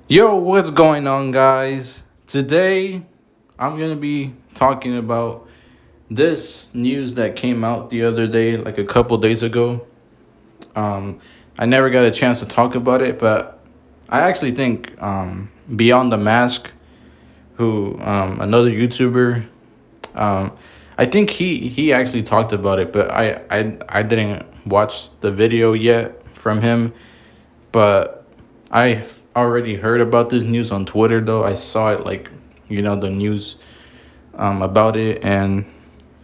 Yo, what's going on, guys? Today, I'm gonna be talking about this news that came out the other day, like a couple days ago. Um, I never got a chance to talk about it, but I actually think Beyond the Mask, who another YouTuber, um, I think he actually talked about it, but I didn't watch the video yet from him, but I already heard about this news on Twitter though. I saw it like, the news about it, and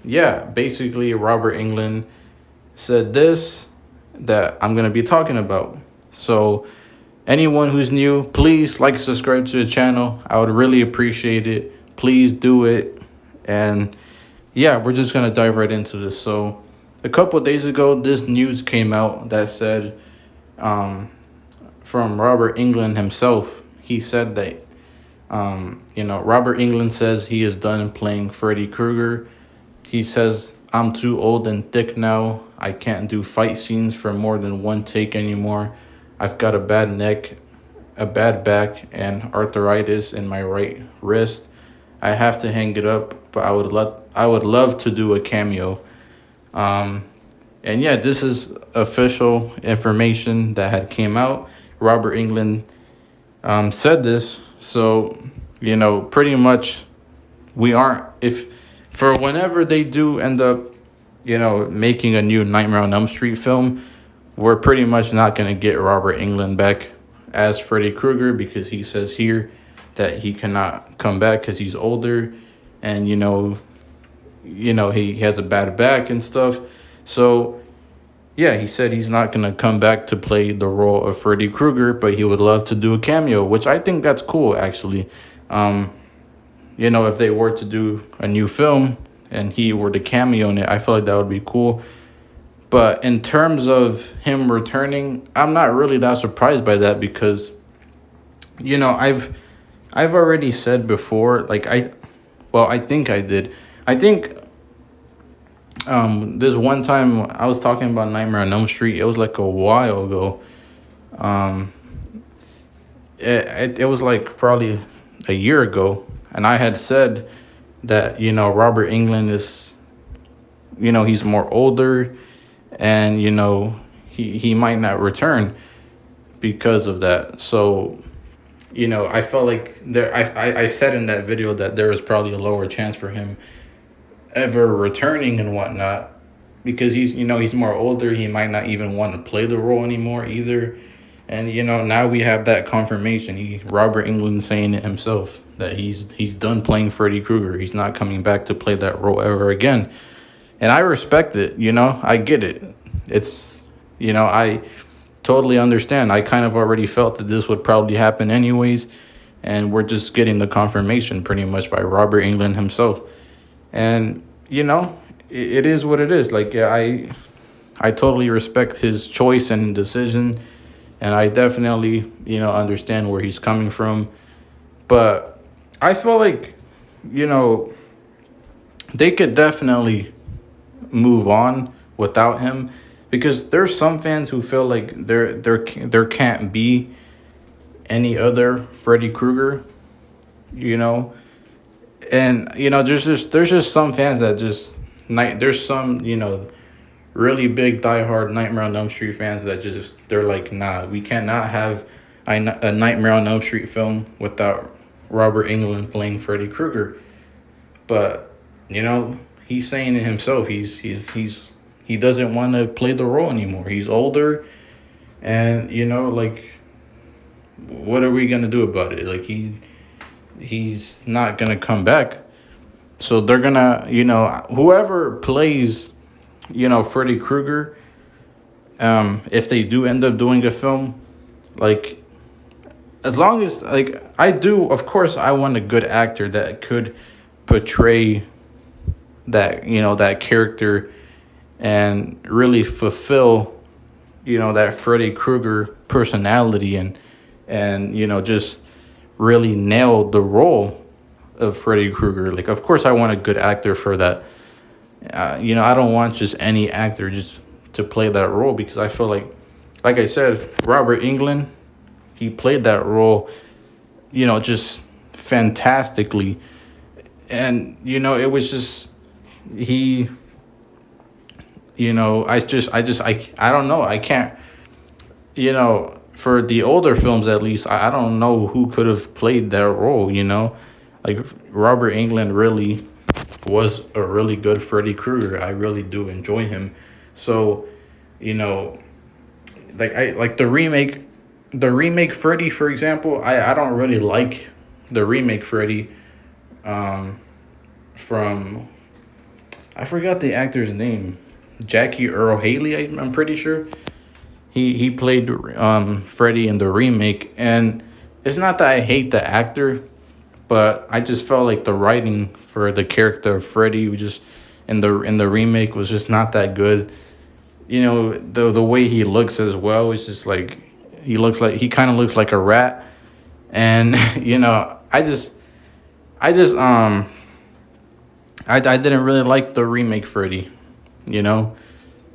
yeah, basically Robert England said this that I'm gonna be talking about. So anyone who's new, please like, subscribe to the channel. I would really appreciate it. Please do it. And yeah, we're just gonna dive right into this. So a couple of days ago, this news came out that said, um, from Robert England himself, he said that, Robert England says he is done playing Freddy Krueger. He says, I'm too old and thick now. I can't do fight scenes for more than one take anymore. I've got a bad neck, a bad back, and arthritis in my right wrist. I have to hang it up, but I would love to do a cameo. Um, and yeah, this is official information that had came out. Robert England said this. So, pretty much we aren't, if for whenever they do end up, making a new Nightmare on Elm Street film, we're pretty much not going to get Robert England back as Freddy Krueger, because he says here that he cannot come back because he's older, and he has a bad back and stuff. So yeah, he said he's not going to come back to play the role of Freddy Krueger, but he would love to do a cameo, which I think that's cool, actually. Um, if they were to do a new film and he were to cameo in it, I feel like that would be cool. But in terms of him returning, I'm not really that surprised by that because, I've already said before, like I think I did. I think this one time I was talking about Nightmare on Elm Street. It was like a while ago. Um, it was like probably a year ago, and I had said that Robert England is, he's more older, and he might not return because of that. So I felt like I said in that video that there was probably a lower chance for him ever returning and whatnot, because he's more older. He might not even want to play the role anymore either. And now we have that confirmation. Robert England saying it himself that he's done playing Freddy Krueger. He's not coming back to play that role ever again. And I respect it. I get it. It's I totally understand. I kind of already felt that this would probably happen anyways, and we're just getting the confirmation pretty much by Robert England himself. And it is what it is. Like, yeah, I totally respect his choice and decision, and I definitely understand where he's coming from. But I feel like you know they could definitely move on without him, because there's some fans who feel like there can't be any other Freddy Krueger, you know, and there's just some fans that just there's some really big diehard Nightmare on Elm Street fans that just they're like, nah, we cannot have a Nightmare on Elm Street film without Robert Englund playing Freddy Krueger. But he's saying it himself. He doesn't want to play the role anymore. He's older, and like, what are we gonna do about it? Like, he's not gonna come back. So they're gonna, whoever plays, Freddy Krueger, if they do end up doing a film, like, as long as, like, of course, I want a good actor that could portray that character and really fulfill, that Freddy Krueger personality, and just really nail the role of Freddy Krueger. Like, of course, I want a good actor for that. I don't want just any actor just to play that role, because I feel like I said, Robert Englund, he played that role just fantastically. And it was just he. I don't know. I can't. For the older films at least, I don't know who could have played that role. Like Robert Englund really was a really good Freddy Krueger. I really do enjoy him. So, you know, like I like the remake Freddy, for example. I don't really like the remake Freddy from I forgot the actor's name. Jackie Earl Haley, I'm pretty sure. He played Freddy in the remake, and it's not that I hate the actor, but I just felt like the writing for the character of Freddy was just in the remake was just not that good. The way he looks as well is just like he kind of looks like a rat, and I just I didn't really like the remake Freddy. You know,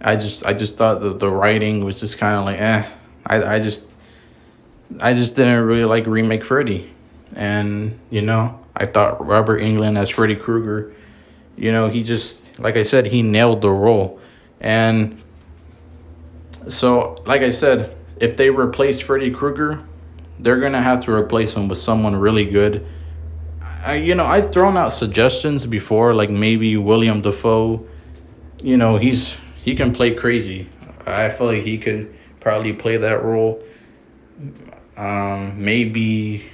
I just thought that the writing was just kind of like I just didn't really like remake Freddy, and I thought Robert Englund as Freddy Krueger, he just, like I said, he nailed the role. And so, like I said, if they replace Freddy Krueger, they're gonna have to replace him with someone really good. I've thrown out suggestions before, like maybe William Dafoe. He can play crazy. I feel like he could probably play that role. Maybe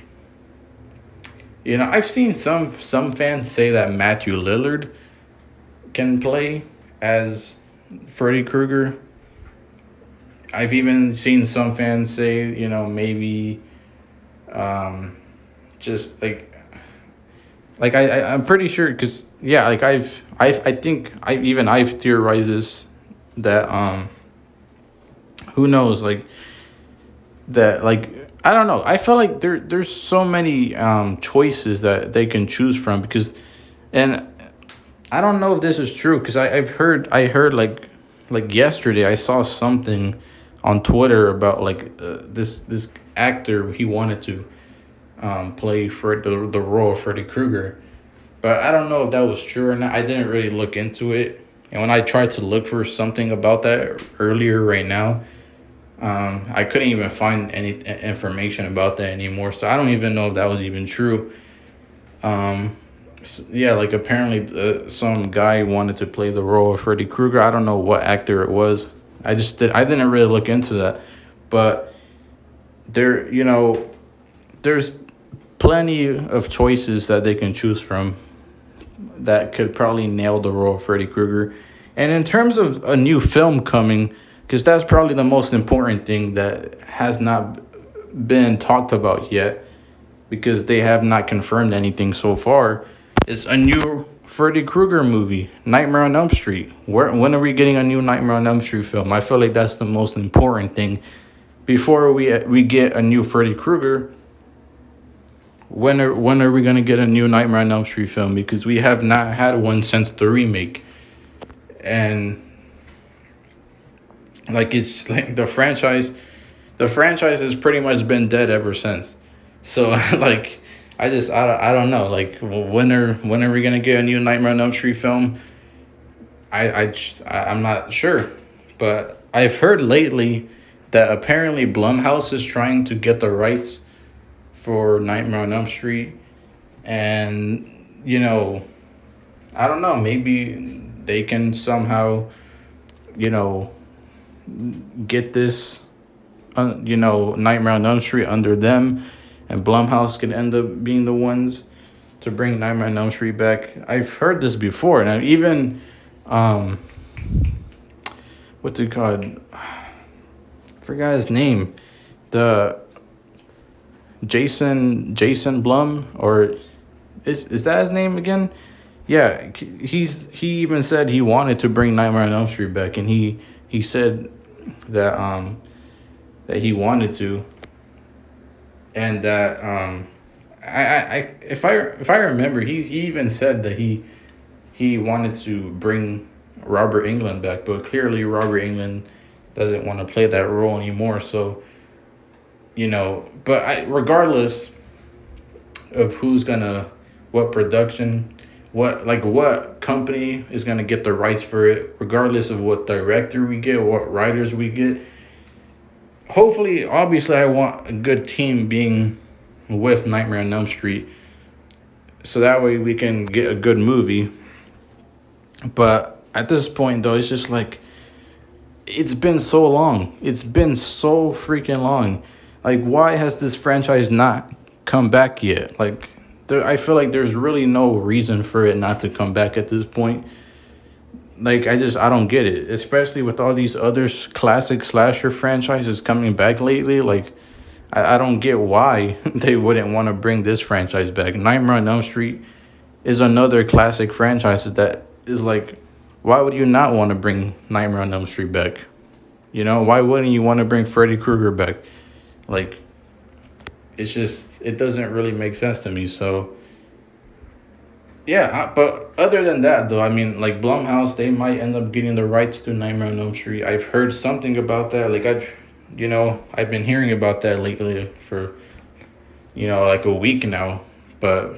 I've seen some fans say that Matthew Lillard can play as Freddy Krueger. I've even seen some fans say, maybe just I'm pretty sure, because yeah, like I think I've theorized this, that who knows, like that, like I don't know, I feel like there's so many choices that they can choose from, and I don't know if this is true, because I heard like yesterday I saw something on Twitter about like this actor, he wanted to play for the role of Freddy Krueger. But I don't know if that was true or not. I didn't really look into it. And when I tried to look for something about that earlier right now, I couldn't even find any information about that anymore. So I don't even know if that was even true. Yeah, like apparently some guy wanted to play the role of Freddy Krueger. I don't know what actor it was. I didn't really look into that. But there's plenty of choices that they can choose from that could probably nail the role of Freddy Krueger. And in terms of a new film coming, because that's probably the most important thing that has not been talked about yet, because they have not confirmed anything so far, is a new Freddy Krueger movie, Nightmare on Elm Street. When are we getting a new Nightmare on Elm Street film? I feel like that's the most important thing. Before we get a new Freddy Krueger, when are we gonna get a new Nightmare on Elm Street film? Because we have not had one since the remake, and like it's like the franchise has pretty much been dead ever since. So like I don't know, like when are we gonna get a new Nightmare on Elm Street film? I'm not sure, but I've heard lately that apparently Blumhouse is trying to get the rights for Nightmare on Elm Street, and I don't know, maybe they can somehow get this Nightmare on Elm Street under them, and Blumhouse could end up being the ones to bring Nightmare on Elm Street back. I've heard this before, and I've even what's it called? I forgot his name. The Jason Blum, or is that his name again? Yeah, he even said he wanted to bring Nightmare on Elm Street back, and he said that that he wanted to, and that if I remember, he even said that he wanted to bring Robert Englund back, but clearly Robert Englund doesn't want to play that role anymore. So, but regardless, of who's gonna, what production, what company is gonna get the rights for it, regardless of what director we get, what writers we get. Hopefully, obviously, I want a good team being with Nightmare on Elm Street, so that way we can get a good movie. But at this point, though, it's just like, it's been so long. It's been so freaking long. Like, why has this franchise not come back yet? Like, I feel like there's really no reason for it not to come back at this point. Like, I don't get it. Especially with all these other classic slasher franchises coming back lately. Like, I don't get why they wouldn't want to bring this franchise back. Nightmare on Elm Street is another classic franchise that is like, why would you not want to bring Nightmare on Elm Street back? You know, why wouldn't you want to bring Freddy Krueger back? Like, it's just, it doesn't really make sense to me. So, yeah, but other than that, though, I mean, like, Blumhouse, they might end up getting the rights to Nightmare on Elm Street. I've heard something about that. Like, I've been hearing about that lately for, like a week now. But,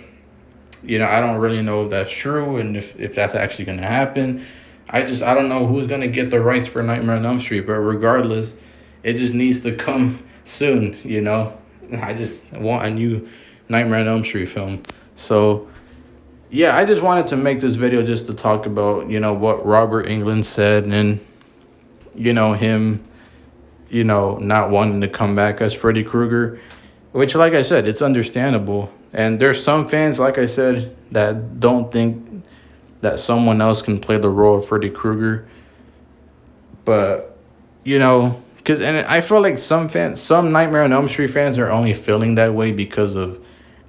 I don't really know if that's true and if that's actually going to happen. I don't know who's going to get the rights for Nightmare on Elm Street. But regardless, it just needs to come soon, I just want a new Nightmare on Elm Street film. So, yeah, I just wanted to make this video just to talk about, what Robert Englund said and, him, not wanting to come back as Freddy Krueger, which, like I said, it's understandable. And there's some fans, like I said, that don't think that someone else can play the role of Freddy Krueger. But, and I feel like some Nightmare on Elm Street fans are only feeling that way because of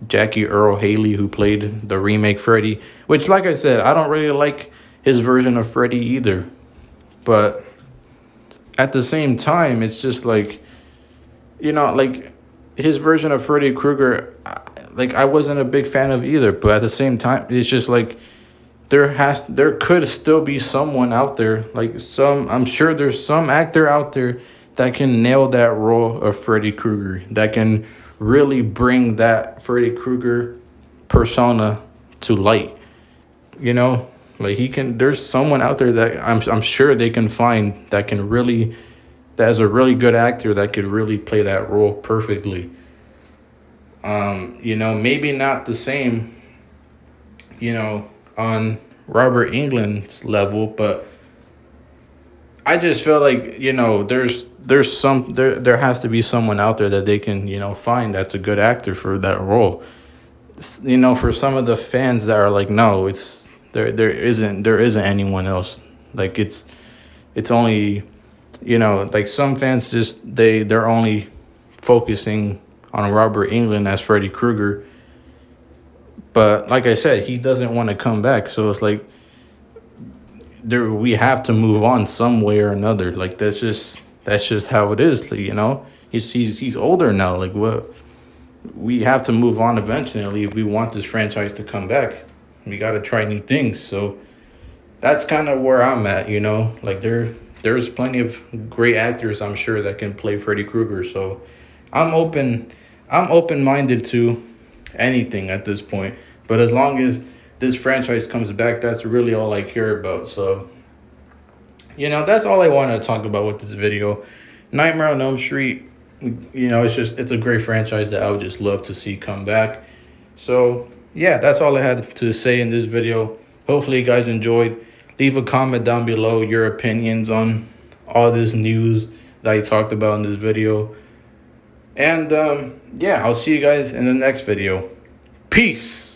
Jackie Earl Haley, who played the remake Freddy, which, like I said, I don't really like his version of Freddy either. But at the same time, it's just like, like his version of Freddy Krueger, like, I wasn't a big fan of either. But at the same time, it's just like there could still be someone out there, like I'm sure there's some actor out there that can nail that role of Freddy Krueger, that can really bring that Freddy Krueger persona to light. Like, there's someone out there that I'm sure they can find that is a really good actor that could really play that role perfectly. Maybe not the same, on Robert Englund's level, but I just feel like, there has to be someone out there that they can, find that's a good actor for that role. For some of the fans that are like, no, there isn't anyone else. Like, it's only, like, some fans just, they're only focusing on Robert Englund as Freddy Krueger. But like I said, he doesn't want to come back. So it's like, we have to move on some way or another. Like, that's just how it is. He's older now. Like, what? We have to move on eventually if we want this franchise to come back. We got to try new things. So that's kind of where I'm at. Like, there's plenty of great actors, I'm sure, that can play Freddy Krueger. So I'm open-minded to anything at this point. But as long as this franchise comes back, that's really all I care about. So, that's all I wanted to talk about with this video. Nightmare on Elm Street, it's a great franchise that I would just love to see come back. So, yeah, that's all I had to say in this video. Hopefully you guys enjoyed. Leave a comment down below your opinions on all this news that I talked about in this video. And, yeah, I'll see you guys in the next video. Peace!